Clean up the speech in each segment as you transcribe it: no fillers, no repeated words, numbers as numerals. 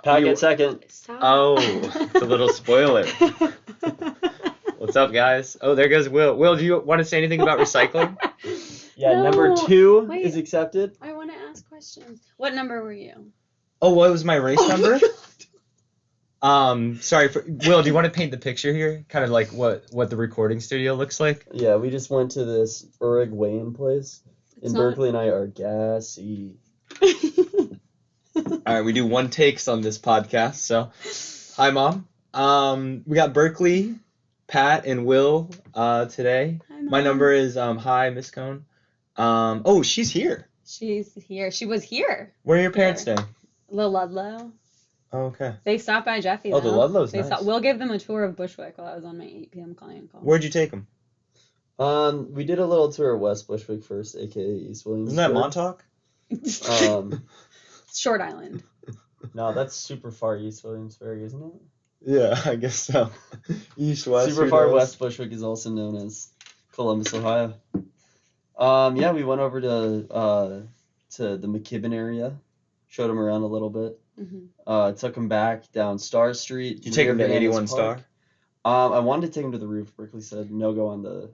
Pat gets second. Stop. Oh, it's a little spoiler. What's up, guys? Oh, there goes Will. Will, do you want to say anything about recycling? Yeah, No, number 2 wait. is accepted. I want to ask questions. What number were you? Oh, what was my race number? God. Sorry, Will, do you want to paint the picture here? Kind of like what the recording studio looks like? Yeah, we just went to this Urig weigh-in place. It's And not- Berkley and I are gassy. All right, we do one takes on this podcast. So, hi, Mom. We got Berkley, Pat, and Will today. Hi, My Mom. number is hi, Miss Cone. Oh, she's here. She's here. She was here. Where are your parents staying? The Ludlow. Oh, okay. They stopped by Jeffy. Oh, the though. Ludlow's They nice. We'll give them a tour of Bushwick while I was on my 8 p.m. client call. Where'd you take them? We did a little tour of West Bushwick first, aka East Williamsburg. Isn't that Montauk? Short Island. No, that's super far East Williamsburg, isn't it? Yeah, I guess so. East, west. Super who far knows? West Bushwick is also known as Columbus, Ohio. Yeah, we went over to the McKibben area, showed him around a little bit. Mm-hmm. Took him back down Star Street. You take him to Bananas 81 Park. Star? I wanted to take him to the roof. Berkley said no go on the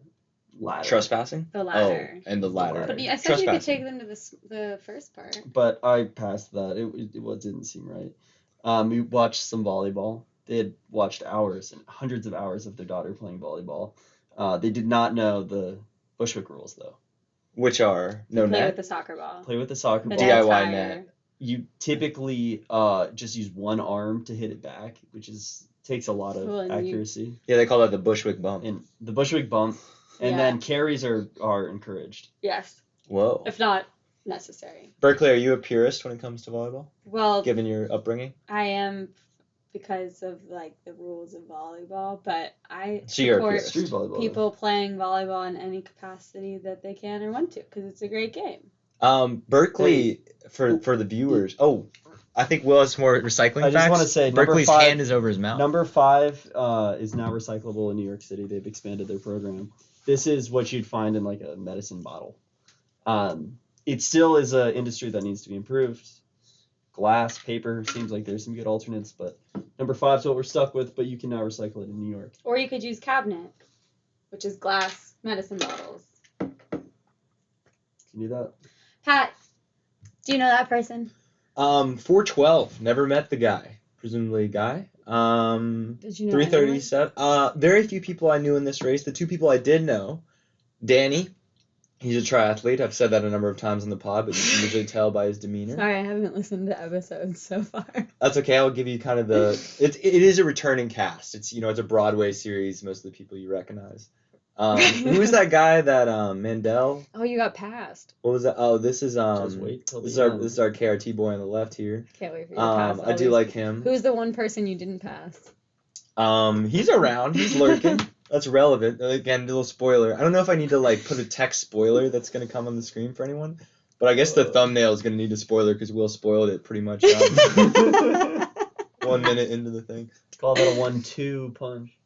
ladder. Trespassing? The ladder. Oh, and the ladder. But I said you could Trespassing. take them to the first part. But I passed that. It didn't seem right. We watched some volleyball. They had watched hours and hundreds of hours of their daughter playing volleyball. They did not know the Bushwick rules, though. Which are no Play net. with the soccer ball. Play with the soccer The ball. DIY net's higher. net. You typically just use one arm to hit it back, which takes a lot of Well, and you- accuracy. Yeah, they call that the Bushwick bump. And the Bushwick bump, and Yeah. then carries are encouraged. Yes, Whoa. if not necessary. Berkley, are you a purist when it comes to volleyball, Well, given your upbringing? I am because of like the rules of volleyball, but I So you're a support purist. Street volleyball. people playing volleyball in any capacity that they can or want to because it's a great game. Berkley, for the viewers. Oh, I think Will has more recycling I just facts. wanna say, number Berkley's 5 hand is over his mouth. Number 5 is now recyclable in New York City. They've expanded their program. This is what you'd find in like a medicine bottle. It still is an industry that needs to be improved. Glass, paper, seems like there's some good alternates, but number 5 is what we're stuck with, but you can now recycle it in New York. Or you could use cabinet, which is glass medicine bottles. Can you do that? Pat, do you know that person? 412. Never met the guy. Presumably a guy. Did you know? 337. Very few people I knew in this race. The 2 people I did know, Danny. He's a triathlete. I've said that a number of times on the pod, but you can usually tell by his demeanor. Sorry, I haven't listened to episodes so far. That's okay. I'll give you kind of the. It is a returning cast. It's it's a Broadway series. Most of the people you recognize. Who is that guy that Mandel? Oh, you got passed. What was that? Oh, this is Just wait till This is the our end. this is our KRT boy on the left here. Can't wait for you to pass. I do like him. Who's the one person you didn't pass? He's around. He's lurking. That's relevant. Again, a little spoiler. I don't know if I need to put a text spoiler that's gonna come on the screen for anyone, but I guess the thumbnail is gonna need a spoiler because Will spoiled it pretty much 1 minute into the thing. Call that a 1-2 punch.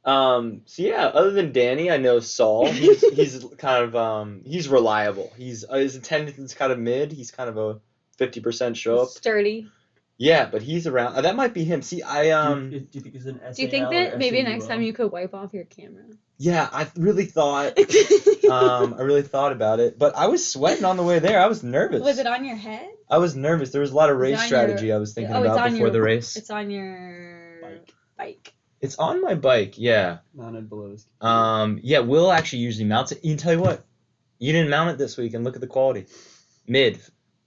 So yeah, other than Danny, I know Saul. He's kind of he's reliable. His attendance is kind of mid. He's kind of a 50% show up. Sturdy. Yeah, but he's around. That might be him. See, Do you think it's an SAL Do you think or that maybe next SAUL? time you could wipe off your camera? Yeah, I really thought. I really thought about it, but I was sweating on the way there. I was nervous. Was it on your head? I was nervous. There was a lot of Is it race on strategy your- I was thinking Oh, it's about on before your- the race. It's on your bike. It's on my bike. Yeah. Mounted below his Yeah. Will actually usually mounts it. You can tell you what. You didn't mount it this week, and look at the quality. Mid.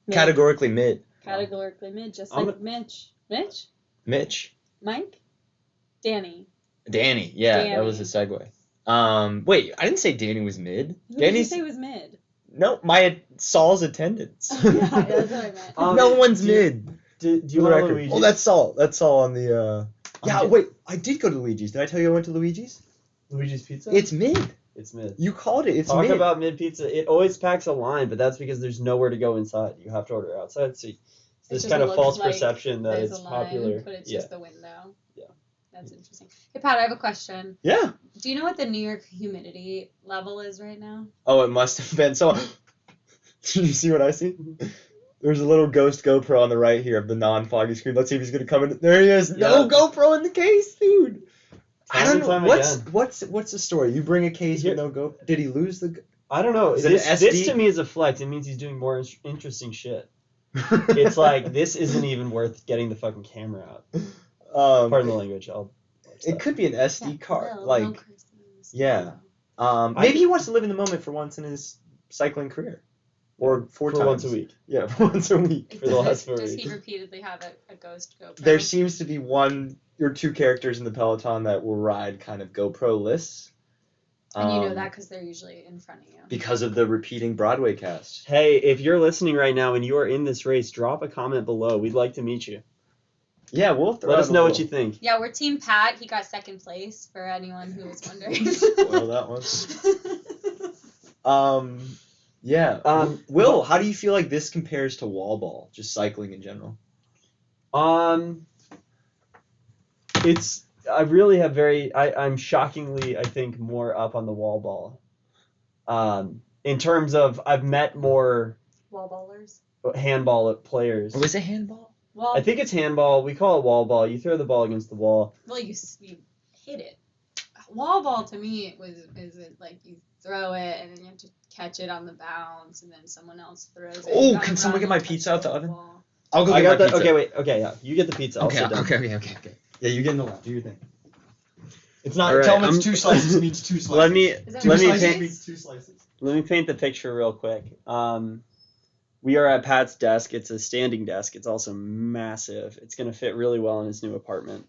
Categorically mid. Categorically mid, just I'm like Mitch. Mitch? Mitch. Mike? Danny. Danny. Yeah, that was a segue. Wait, I didn't say Danny was mid. Who did you Danny's say was mid? no, Saul's attendance. Yeah, that's what I meant. No one's do you- mid. Do For you the want record. Luigi? Oh, that's Saul. That's Saul on the. Yeah, I'm wait. I did go to Luigi's. Did I tell you I went to Luigi's? Luigi's Pizza? It's mid. It's mid. You called it. It's Talk mid. about mid pizza. It always packs a line, but that's because there's nowhere to go inside. You have to order outside. So this just kind of looks false like perception that There's it's a line, popular. but it's Yeah. just the window. Yeah. That's interesting. Hey, Pat, I have a question. Yeah. Do you know what the New York humidity level is right now? Oh, it must have been so. Did you see what I see? There's a little ghost GoPro on the right here of the non-foggy screen. Let's see if he's gonna come in. There he is. No GoPro in the case, dude. I don't know. What's the story? You bring a case with no GoPro. Did he lose the? I don't know. Is it an This SD? to me is a flex. It means he's doing more interesting shit. It's like this isn't even worth getting the fucking camera out. Pardon the language. It could be an SD card. No, Like, no Christmas. yeah. Maybe he wants to live in the moment for once in his cycling career. Or four times. Once a week. Yeah, once a week. For the last 4 Does weeks. he repeatedly have a ghost GoPro? There seems to be one or two characters in the peloton that will ride kind of GoPro lists. And you know that because they're usually in front of you. Because of the repeating Broadway cast. Hey, if you're listening right now and you are in this race, drop a comment below. We'd like to meet you. Yeah, we'll Let us know what you think. Yeah, we're Team Pat. He got second place for anyone who was wondering. Spoil that one. Yeah. Will, how do you feel like this compares to wall ball, just cycling in general? I really have I'm shockingly, I think, more up on the wall ball. In terms of, I've met more Wall ballers. handball players. Oh, is it handball? Well, I think it's handball. We call it wall ball. You throw the ball against the wall. well, you hit it. Wall ball to me is it like you throw it and then you have to catch it on the bounce and then someone else throws it. Oh, You gotta can someone run get my and touch pizza out the oven? ball. I'll go I get got my that. pizza. Okay, wait. Okay, yeah. You get the pizza. I'll sit down. Okay. Yeah, you get in the left. Do your thing. It's not. All right, tell them I'm- it's 2 slices. It means 2 slices. Let me Is that Two let me slices paint, means 2 slices. let me paint the picture real quick. We are at Pat's desk. It's a standing desk. It's also massive. It's gonna fit really well in his new apartment.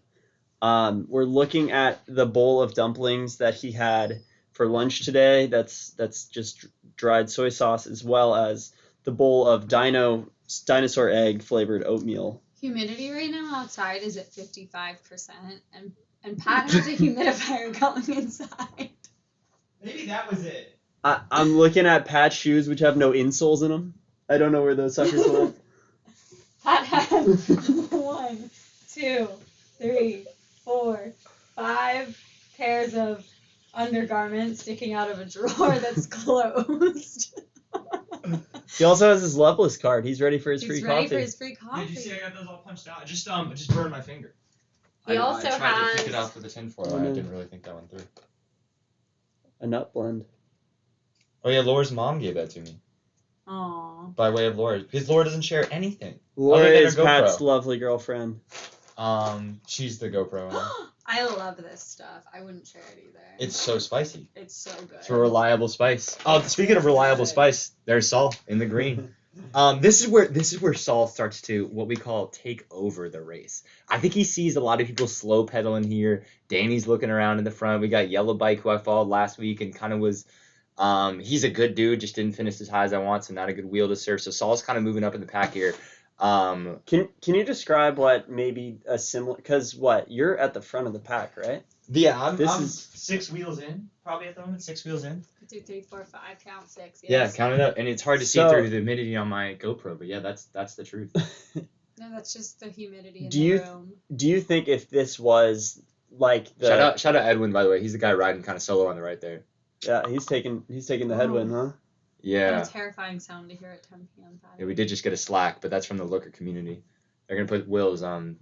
We're looking at the bowl of dumplings that he had for lunch today. That's just dried soy sauce, as well as the bowl of dinosaur egg flavored oatmeal. Humidity right now outside is at 55%, and Pat has a humidifier going inside. Maybe that was it. I'm looking at Pat's shoes, which have no insoles in them. I don't know where those suckers went. Pat has 1, 2, 3, 4, 5 pairs of undergarments sticking out of a drawer that's closed. He also has his Loveless card. He's ready for his He's free ready coffee. for his free coffee. Did you see I got those all punched out? I just burned my finger. He also I tried to pick has- it out for the tinfoil. I didn't really think that one through. A nut blend. Oh yeah, Laura's mom gave that to me Aw. by way of Laura, because Laura doesn't share anything. Laura than her is Pat's GoPro. lovely girlfriend. She's the GoPro. owner. I love this stuff. I wouldn't share it either. It's so spicy. It's so good. It's a reliable spice. Oh, speaking of reliable spice, there's Saul in the green. This is where Saul starts to what we call take over the race. I think he sees a lot of people slow pedaling here. Danny's looking around in the front. We got Yellow Bike, who I followed last week and kind of was. He's a good dude, just didn't finish as high as I want, so not a good wheel to serve. So Saul's kind of moving up in the pack here. Can you describe what maybe a similar? Because you're at the front of the pack, right? Yeah, I'm This is 6 wheels in, probably at the moment. 6 wheels in. 2, 3, 4, 5, count 6. Yeah, Yes. count it up, and it's hard to see So- through the humidity on my GoPro, but yeah, that's the truth. No, that's just the humidity in Do the you- room. Do you think if this was like the Shout out Edwin, by the way. He's the guy riding kind of solo on the right there. yeah he's taking the headwind, huh? What Yeah. a terrifying sound to hear at 10 p.m. Friday. Yeah, we did just get a Slack, but that's from the Looker community. They're gonna put Will's wall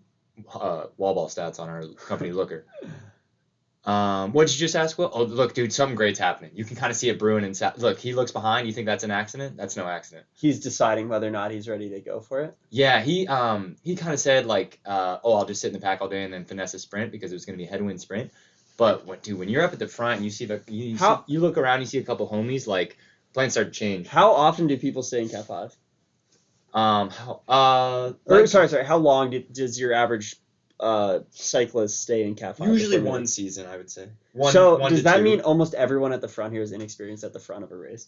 ball stats on our company Looker. What did you just ask, Will? Oh, look, dude, something great's happening. You can kind of see it brewing inside. Look, he looks behind. You think that's an accident? That's no accident. He's deciding whether or not he's ready to go for it. Yeah, he kind of said like, I'll just sit in the pack all day and then finesse a sprint because it was gonna be a headwind sprint. But when you're up at the front and you see you look around, you see a couple homies, like plans start to change. How often do people stay in Cat 5? Like, Sorry. How long does your average cyclist stay in Cat 5? usually before one they- season, I would say. So one does to that two. mean almost everyone at the front here is inexperienced at the front of a race?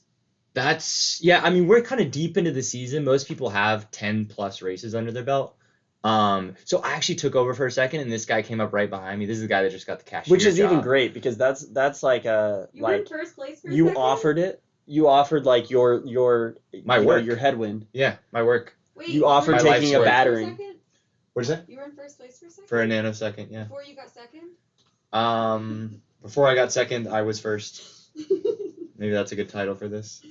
I mean, we're kind of deep into the season. Most people have 10 plus races under their belt. So I actually took over for a second, and this guy came up right behind me. This is the guy that just got the cashier Which is job. even great because that's like a You were in like first place for a you second? offered it. You offered like your My you know, work. your headwind. Yeah, my work. Wait, You offered My were in life's taking a work. first place for battering. second? What is that? You were in first place for a second? For a nanosecond, yeah. Before you got second? Before I got second, I was first. Maybe that's a good title for this.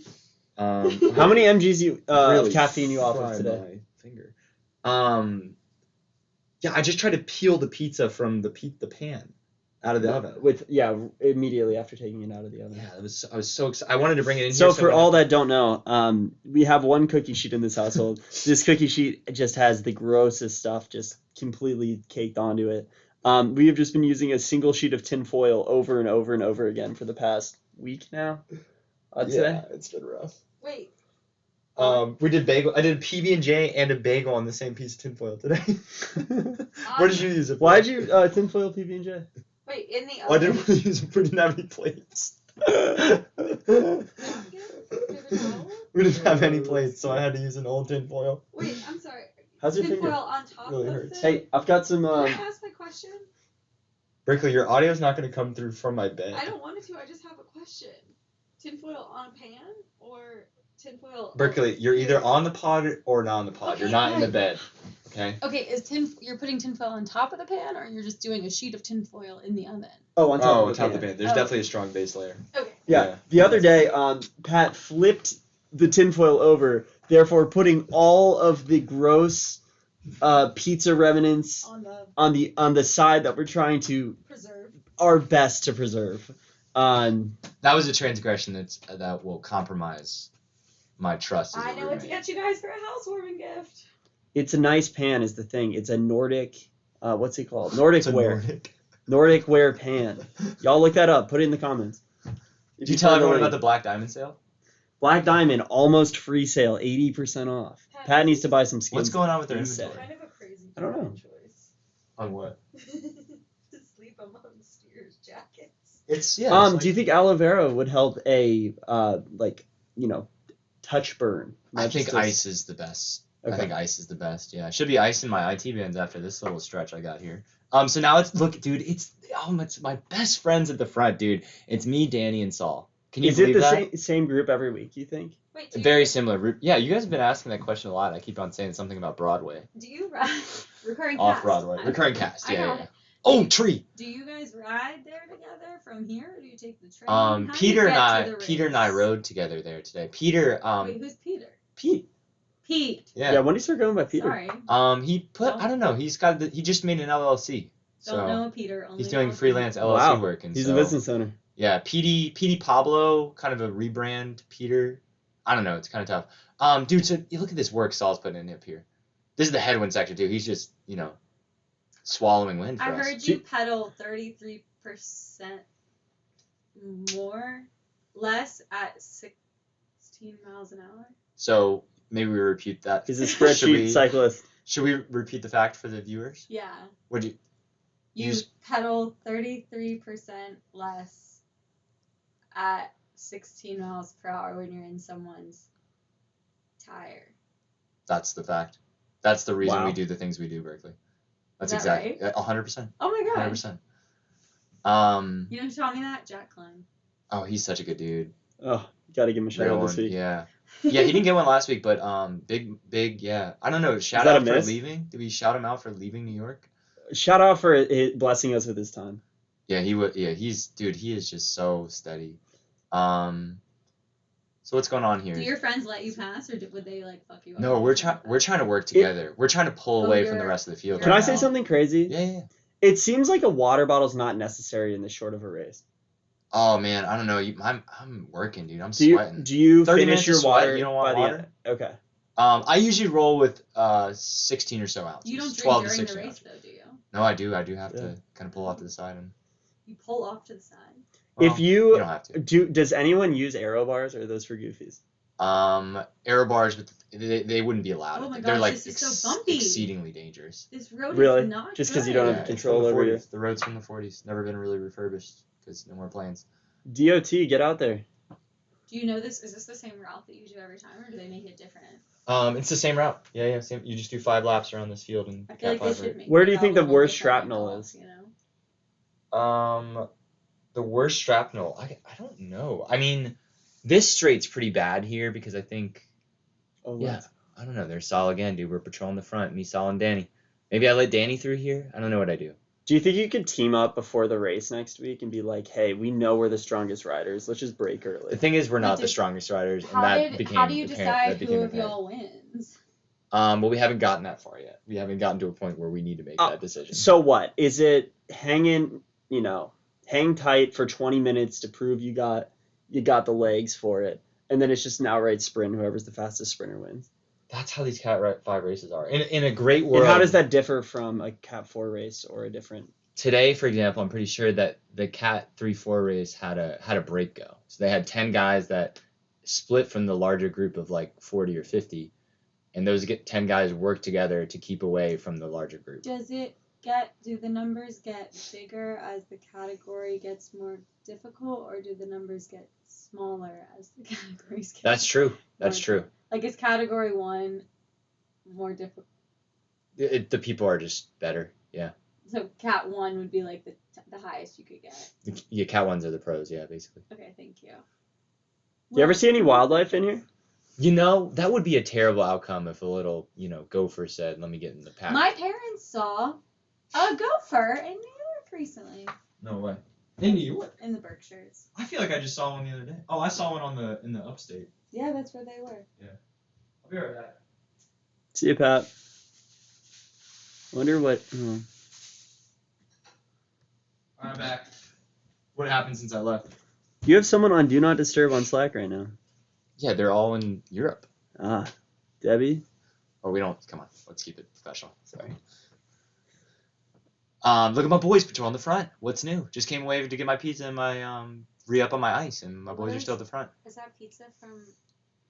How many mg's really of caffeine you off fry of today? my finger. Yeah, I just tried to peel the pizza from the pan out of the oven. Immediately after taking it out of the oven. Yeah, I was so excited. I wanted to bring it in So here. for all that don't know, we have one cookie sheet in this household. This cookie sheet just has the grossest stuff just completely caked onto it. We have just been using a single sheet of tin foil over and over and over again for the past week now. I'd say. It's been rough. Wait. We did bagel. I did a PB&J and a bagel on the same piece of tinfoil today. What did you use it for? Why'd you tinfoil PB&J? Wait, in the oven. Oh, I didn't want to use them. We didn't have any plates. We didn't have any plates, so I had to use an old tinfoil. Wait, I'm sorry. How's your Tinfoil finger? on top Really of hurts. the... Hey, I've got some. Can I ask my question? Berkley, your audio's not going to come through from my bed. I don't want it to. I just have a question. Tinfoil on a pan or tinfoil? Berkley, you're either on the pod or not on the pod. Okay, You're not in the fine. bed. Okay. Okay, you're putting tinfoil on top of the pan, or you're just doing a sheet of tinfoil in the oven? on top On of top the of the pan. pan. There's definitely a strong base layer. Okay. Yeah. The other day, Pat flipped the tinfoil over, therefore putting all of the gross pizza remnants On on the side that we're trying to preserve. our best to preserve. That was a transgression that will compromise my trust. As I a know what to roommate. get you guys for a housewarming gift. It's a nice pan, is the thing. It's a Nordic. What's it called? Nordic It's a ware. Nordic. Nordic ware pan. Y'all look that up. Put it in the comments. Did you tell everyone about the Black Diamond sale? Black Diamond almost free sale, 80% off. Pat needs to buy some skins. What's going on with their instead. inventory? Kind of a crazy I don't know. choice. On what? To sleep among Steers jackets. It's yeah. Do you think aloe vera would help a touch burn? I Not think just a- ice is the best. Okay. I think ice is the best. Yeah, should be ice in my IT bands after this little stretch I got here. So now it's dude. It's my best friends at the front, dude. It's me, Danny, and Saul. Can you Is it believe the that? same group every week, you think? Wait, Very similar. Yeah, you guys have been asking that question a lot. I keep on saying something about Broadway. Do you ride recurring Off cast? Broadway. Recurring cast. I Yeah, know. yeah. Oh, tree. Do you guys ride there together from here, or do you take the train? How do you Peter and get to the Peter and I race? rode together there today. Peter. Wait, who's Peter? Pete. Pete. Yeah, when do you start going by Peter? Sorry. He put. I don't know. He just made an LLC. So Don't know Peter. Only he's doing know freelance Peter. LLC work, and He's so, a business owner. Yeah, PD Pablo, kind of a rebrand. Peter, I don't know. It's kind of tough. Dude, so you look at this work Saul's putting in up here. This is the headwind sector too. He's just swallowing wind for I us. heard you pedal 33% less at 16 miles an hour. So maybe we repeat that. He's a Should spreadsheet we- cyclist. Should we repeat the fact for the viewers? Yeah. Would you? You Use- pedal 33% less at 16 miles per hour when you're in someone's tire. That's the fact. That's the reason Wow. we do the things we do, Berkeley. That's Is that exactly 100%. Oh my god. 100%. You know who taught me that? Jack Klein. Oh, he's such a good dude. Oh, gotta give him a shout Real out this one. week. Yeah. Yeah, he didn't get one last week, but big, yeah. I don't know. Shout that out a for miss? leaving. Did we shout him out for leaving New York? Shout out for blessing us with his time. Yeah, he would. Yeah, he is just so steady. So what's going on here? Do your friends let you pass, or would they like fuck you up? No, we're trying to work together. We're trying to pull Oh, away from the you're- rest of the field. you're Can right I say now. something crazy? Yeah. It seems like a water bottle's not necessary in this short of a race. Oh man, I don't know. I'm working, dude. I'm Do you sweating. 30 minutes finish of your sweat, water? you don't want by water? The end? Okay. I usually roll with 16 or so ounces. You don't drink 12 to during the 16 race, ounces. though, do you? No, I do. I do have Yeah. to kind of pull off to the side and. You pull off to the side. Well, If you don't have to. does anyone use aero bars or are those for goofies? Aero bars, but they wouldn't be allowed. Oh my They're gosh, like this is so bumpy. exceeding dangerous. This road Really? is not Just 'cause you good. don't have Yeah, the it's control from the over 40s. The road's from the 40s. Never been really refurbished because no more planes. DOT, get out there. Do you know this? Is this the same route that you do every time, or do they make it different? It's the same route. Yeah, same. You just do 5 laps around this field and I feel like they Cap should make. Where the do you think route the a little worst different shrapnel golf, is? You know? The worst shrapnel. I don't know. I mean, this straight's pretty bad here because I think. Oh, Yeah, what? I don't know. There's Saul again, dude. We're patrolling the front. Me, Saul, and Danny. Maybe I let Danny through here. I don't know what I do. Do you think you could team up before the race next week and be like, hey, we know we're the strongest riders. Let's just break early. The thing is, we're But not the did- strongest riders, and How that became do you apparent. decide That became who of apparent. y'all wins? Well, we haven't gotten that far yet. We haven't gotten to a point where we need to make that decision. So what? Is it hang tight for 20 minutes to prove you got the legs for it, and then it's just an outright sprint. Whoever's the fastest sprinter wins. That's how these Cat 5 races are. In a great world. And how does that differ from a Cat 4 race or a different? Today, for example, I'm pretty sure that the Cat 3-4 race had a break go. So they had 10 guys that split from the larger group of like 40 or 50, and those 10 guys work together to keep away from the larger group. Do the numbers get bigger as the category gets more difficult, or do the numbers get smaller as the categories get That's true. That's more- true. Like, is category 1 more difficult? The people are just better. Yeah. So Cat 1 would be like the highest you could get. Yeah, Cat 1s are the pros. Yeah, basically. Okay, thank you. Do you ever see any wildlife in here? That would be a terrible outcome if a little, gopher said, "Let me get in the pack." My parents saw a gopher in New York recently. No way. In New York? In the Berkshires. I feel like I just saw one the other day. Oh, I saw one in the upstate. Yeah, that's where they were. I'll be right back. See you, Pat. Wonder what. Oh. I'm back. What happened since I left? You have someone on Do Not Disturb on Slack right now. Yeah, they're all in Europe. Debbie. Oh, we don't. Come on, let's keep it professional. Sorry. Look at my boys, Patrol on the front. What's new? Just came away to get my pizza and my re-up on my ice, and my boys are still at the front. Is that pizza from?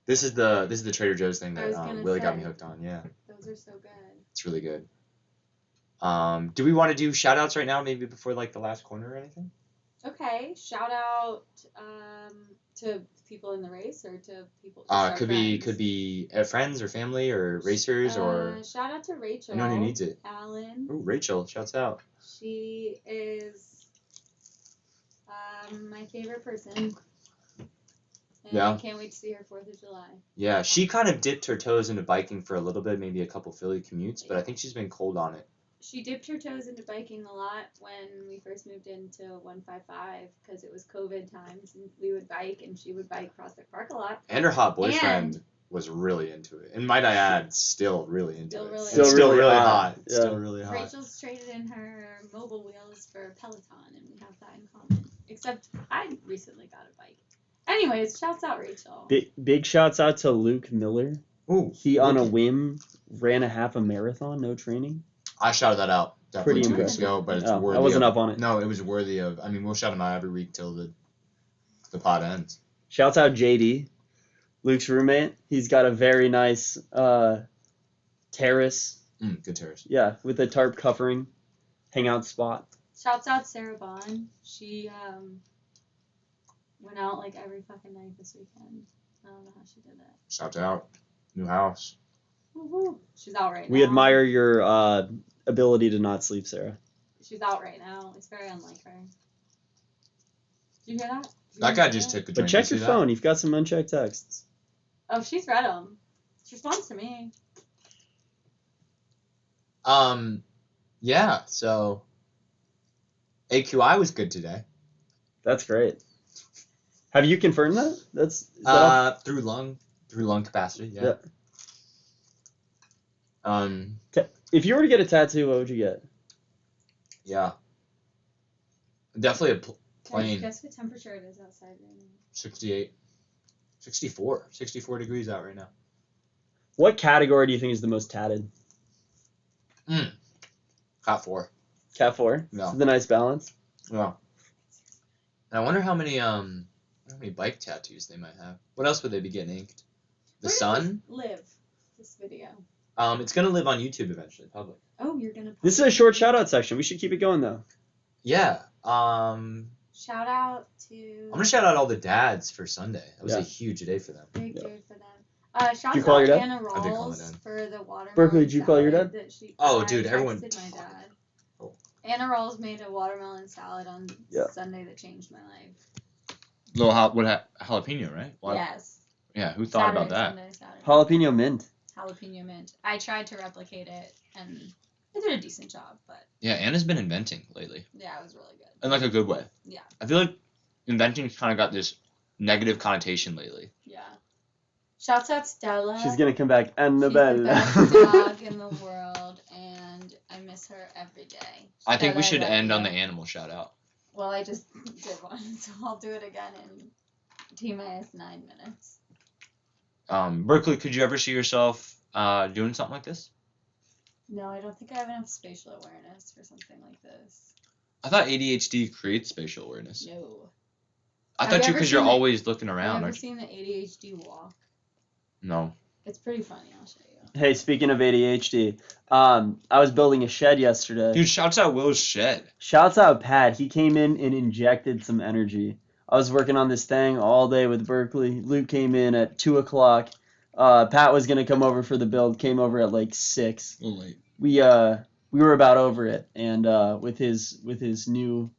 This is the Trader Joe's thing I was that gonna Willie got say. me hooked on. Yeah, Those are so good. it's really good. Do we want to do shout outs right now, maybe before like the last corner or anything? Okay, shout out to people in the race or to people. Could be friends or family or racers or Shout out to Rachel. anyone who needs it. Allen. Ooh, Rachel, shouts out. She is my favorite person. And Yeah. I can't wait to see her 4th of July. Yeah, she kind of dipped her toes into biking for a little bit, maybe a couple Philly commutes, but I think she's been cold on it. She dipped her toes into biking a lot when we first moved into 155 because it was COVID times and we would bike and she would bike Prospect Park a lot. And her hot boyfriend was really into it. And might I add, still really into Still it. really It's Still still really really hot. hot. Yeah. Still really hot. Rachel's traded in her mobile wheels for Peloton and we have that in common. Except I recently got a bike. Anyways, shouts out Rachel. Big shouts out to Luke Miller. Ooh, He on a Luke. whim ran a half a marathon, no training. I shouted that out definitely Pretty 2 weeks impressive. ago, but it's Oh, worthy I wasn't of, up on it. No, it was worthy of, I mean, we'll shout him out every week till the pod ends. Shouts out JD, Luke's roommate. He's got a very nice terrace. Good terrace. Yeah, with a tarp covering, hangout spot. Shouts out Sarah Bond. She went out like every fucking night this weekend. I don't know how she did it. Shout out. New house. Woohoo. She's out right now. We admire your ability to not sleep, Sarah. She's out right now. It's very unlike her. Did you hear that? Did you That hear guy just took a drink. But check You your see phone. You've got some unchecked texts. Oh, she's read them. She responds to me. that? Yeah, so AQI was good today. That's great. Have you confirmed that? Is that all? Through lung capacity, yeah. If you were to get a tattoo, what would you get? Yeah. Definitely a plain Guess what temperature it is outside right now? 68. 64 degrees out right now. What category do you think is the most tatted? Cat 4. Cat 4? No. Is it the nice balance? Yeah. And I wonder how many bike tattoos they might have. What else would they be getting inked? The Where does sun? this live this video. It's gonna live on YouTube eventually, public. Oh, you're gonna. This is a short shout out section. We should keep it going though. Yeah. I'm Shout out to. gonna shout out all the dads for Sunday. That was Yeah. a huge day for them. Big Yeah. day for them. Shout you call out your dad? Anna I did call my Rolls dad. for the watermelon. Berkley, did you call your salad dad? that she- Oh, I dude, everyone- texted my dad. Oh. Anna Rolls made a watermelon salad on Yeah. Sunday that changed my life. Little jalapeno, right? Yes. Yeah, who thought about that? Saturday. Jalapeno mint. Jalapeno mint. I tried to replicate it and I did a decent job, but Yeah, Anna's been inventing lately. yeah, it was really good. In like a good way. Yeah. I feel like inventing's kind of got this negative connotation lately. Yeah. Shouts out Stella. She's gonna come back. Annabelle. She's the best dog in the world, and I miss her every day. I think we Stella, should I love end on you. the animal shout out. Well, I just did one, so I'll do it again in T-minus 9 minutes. Berkley, could you ever see yourself doing something like this? No, I don't think I have enough spatial awareness for something like this. I thought ADHD creates spatial awareness. No. I Have thought you you ever because you're seen the- always looking Have you around. ever Aren't you? seen the ADHD walk? No. It's pretty funny. I'll show you. Hey, speaking of ADHD, I was building a shed yesterday. Dude, shouts out Will's shed. Shouts out Pat. He came in and injected some energy. I was working on this thing all day with Berkley. Luke came in at 2:00. Pat was gonna come over for the build. Came over at like 6. A little late. We were about over it, and with his new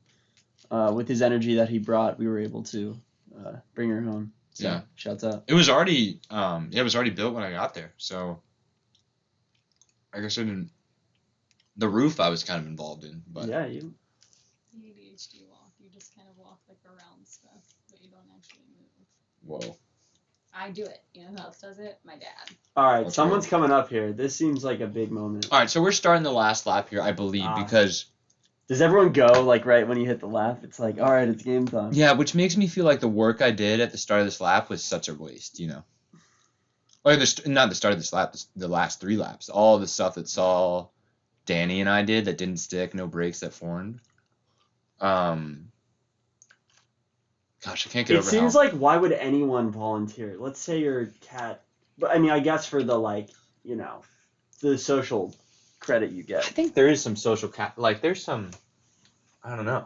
with his energy that he brought, we were able to bring her home. So, Yeah. shouts out. It was already built when I got there. So I guess I didn't. The roof I was kind of involved in, but Yeah, you. The ADHD walk. You just kind of walk like around stuff, but you don't actually move. whoa. I do it. You know who else does it? My dad. All right, That's someone's coming up here. This seems like a big moment. All right, so we're starting the last lap here, I believe, because Does everyone go like right when you hit the lap? It's like, all right, it's game time. yeah, which makes me feel like the work I did at the start of this lap was such a waste, you know. Or not the start of this lap, the last 3 laps. All the stuff that Danny and I did that didn't stick, no brakes that formed. Gosh, I can't get It over seems how. like why would anyone volunteer? Let's say you're a cat, but I mean, I guess for the the social credit you I get. think there is some social there's some, I don't know.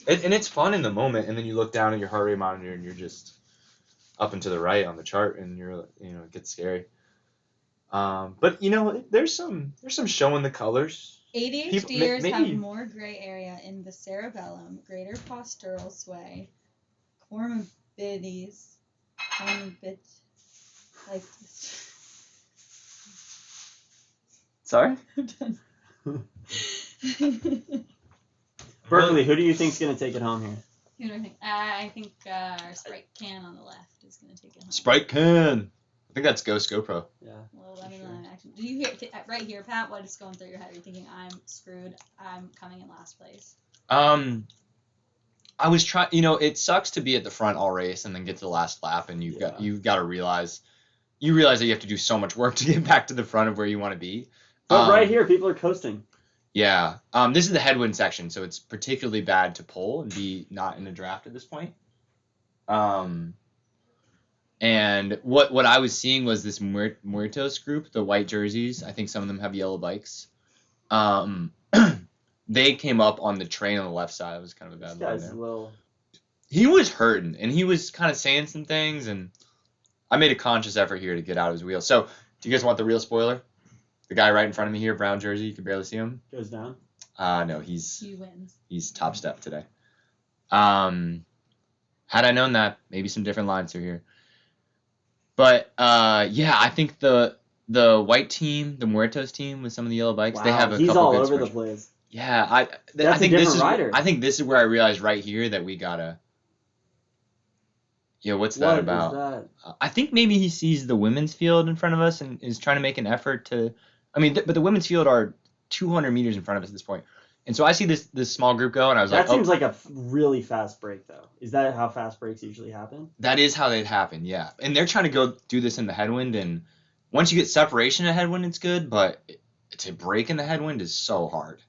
And it's fun in the moment, and then you look down at your heart rate monitor and you're just up and to the right on the chart, and it gets scary. But there's some showing the colors. ADHDers maybe- have more gray area in the cerebellum, greater postural sway, comorbidities, like this. Sorry, I'm done. Berkley. Who do you think's gonna take it home here? Who do I think? I think our Sprite can on the left is going to take it home. Sprite can. I think that's Ghost GoPro. Yeah. Well, let me know in action. Do you hear right here, Pat? What is going through your head? Are you thinking I'm screwed? I'm coming in last place. I was trying. It sucks to be at the front all race and then get to the last lap, and you've got to realize that you have to do so much work to get back to the front of where you want to be. But right here, people are coasting. Yeah. This is the headwind section, so it's particularly bad to pull and be not in a draft at this point. And what I was seeing was this Muertos group, the white jerseys. I think some of them have yellow bikes. They came up on the train on the left side. It was kind of a This bad line guy's there. a little. He was hurting, and he was kind of saying some things, and I made a conscious effort here to get out of his wheel. So, do you guys want the real spoiler? The guy right in front of me here, brown jersey, you can barely see him. Goes down. No, he's He wins. top step today. Had I known that, maybe some different lines are here. But yeah, I think the white team, the Muertos team with some of the yellow bikes, they have a He's couple all good over the sprints. place. Yeah, I That's think a this different is rider. I think this is where I realized right here that we gotta. Yeah, what's that about? What is that? I think maybe he sees the women's field in front of us and is trying to make an effort to. I mean, but the women's field are 200 meters in front of us at this point, and so I see this small group go, and I was That like, seems like a really fast break, though. Is that how fast breaks usually happen? that is how they happen, yeah. And they're trying to go do this in the headwind, and once you get separation in a headwind, it's good, but to break in the headwind is so hard.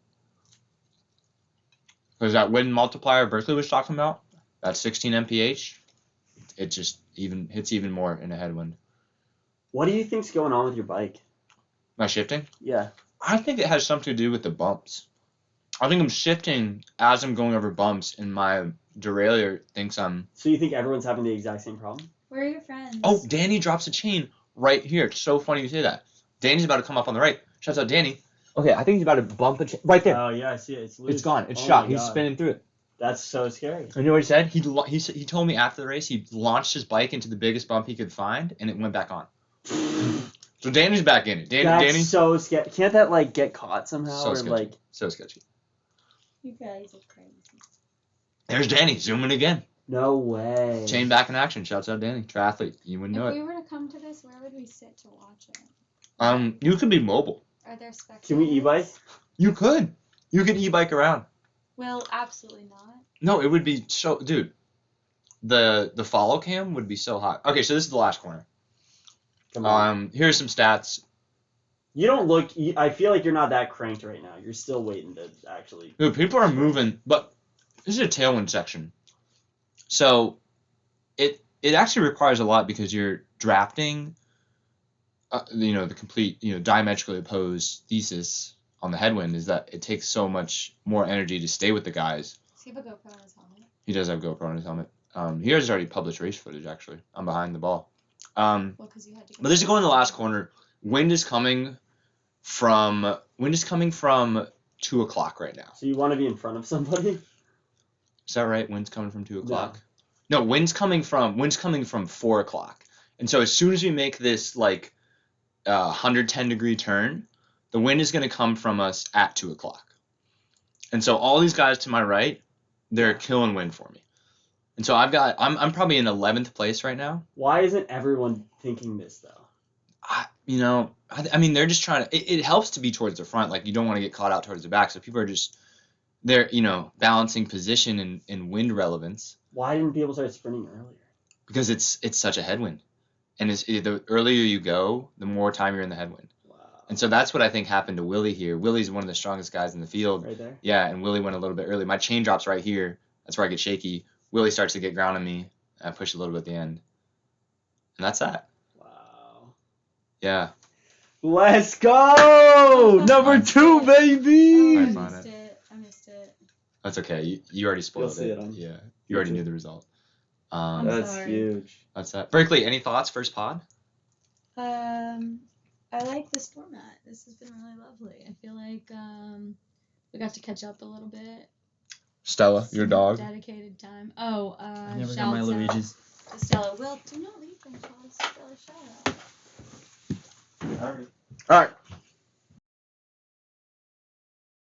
Because that wind multiplier Berkley was talking about, that 16 mph, it just hits even more in a headwind. What do you think's going on with your bike? Am I shifting? Yeah. I think it has something to do with the bumps. I think I'm shifting as I'm going over bumps, and my derailleur thinks I'm... So you think everyone's having the exact same problem? Where are your friends? Oh, Danny drops a chain right here. It's so funny you say that. Danny's about to come up on the right. Shouts out Danny. Okay, I think he's about to bump a chain. Right there. Oh, yeah, I see it. It's loose. It's gone. It's Oh shot. my He's God. spinning through it. That's so scary. And you know what he said? He told me after the race he launched his bike into the biggest bump he could find, and it went back on. So Danny's back in it. That's Danny. so sketchy. Can't that like get caught somehow So or sketchy. like? So sketchy. You guys are crazy. There's Danny zooming again. No way. Chain back in action. Shouts out Danny. Triathlete. You wouldn't know If it. we were to come to this, where would we sit to watch it? You could be mobile. Are there spectators? Can we e-bike? You could. You could e-bike around. Well, absolutely not. No, it would be so, dude. The follow cam would be so hot. Okay, so this is the last corner. Come on. Here's some stats. You don't look. I feel like you're not that cranked right now. You're still waiting to actually. Dude, people are moving, but this is a tailwind section. So it actually requires a lot because you're drafting, the complete, diametrically opposed thesis on the headwind is that it takes so much more energy to stay with the guys. Does he have a GoPro on his helmet? He does have GoPro on his helmet. He has already published race footage, actually. I'm behind the ball. Well, because you had to. But this is going in the last corner. Wind is coming from 2 o'clock right now. So you want to be in front of somebody? Is that right? Wind's coming from 2 o'clock? No, wind's coming from 4 o'clock. And so as soon as we make this 110 degree turn, the wind is going to come from us at 2 o'clock. And so all these guys to my right, they're killing wind for me. And so I'm probably in 11th place right now. Why isn't everyone thinking this though? I mean, they're just trying to. It helps to be towards the front. Like you don't want to get caught out towards the back. So people are just they're balancing position and wind relevance. Why didn't people start sprinting earlier? Because it's such a headwind, and the earlier you go, the more time you're in the headwind. Wow. And so that's what I think happened to Willie here. Willie's one of the strongest guys in the field. Right there. Yeah, and Willie went a little bit early. My chain drops right here. That's where I get shaky. Willie starts to get ground on me. I push a little bit at the end, and that's that. Wow. Yeah. Let's go! Number 2, baby! I I found missed it. I missed it. That's okay. You already spoiled see it on Yeah, you already knew the result. I'm That's sorry. huge. That's that. Berkley, any thoughts? First pod? I like this format. This has been really lovely. I feel like we got to catch up a little bit. Stella, your Some dog. Dedicated time. Oh, I never got shouts my out Luigi's. to Stella. Will, do not leave until Stella shout out. All right.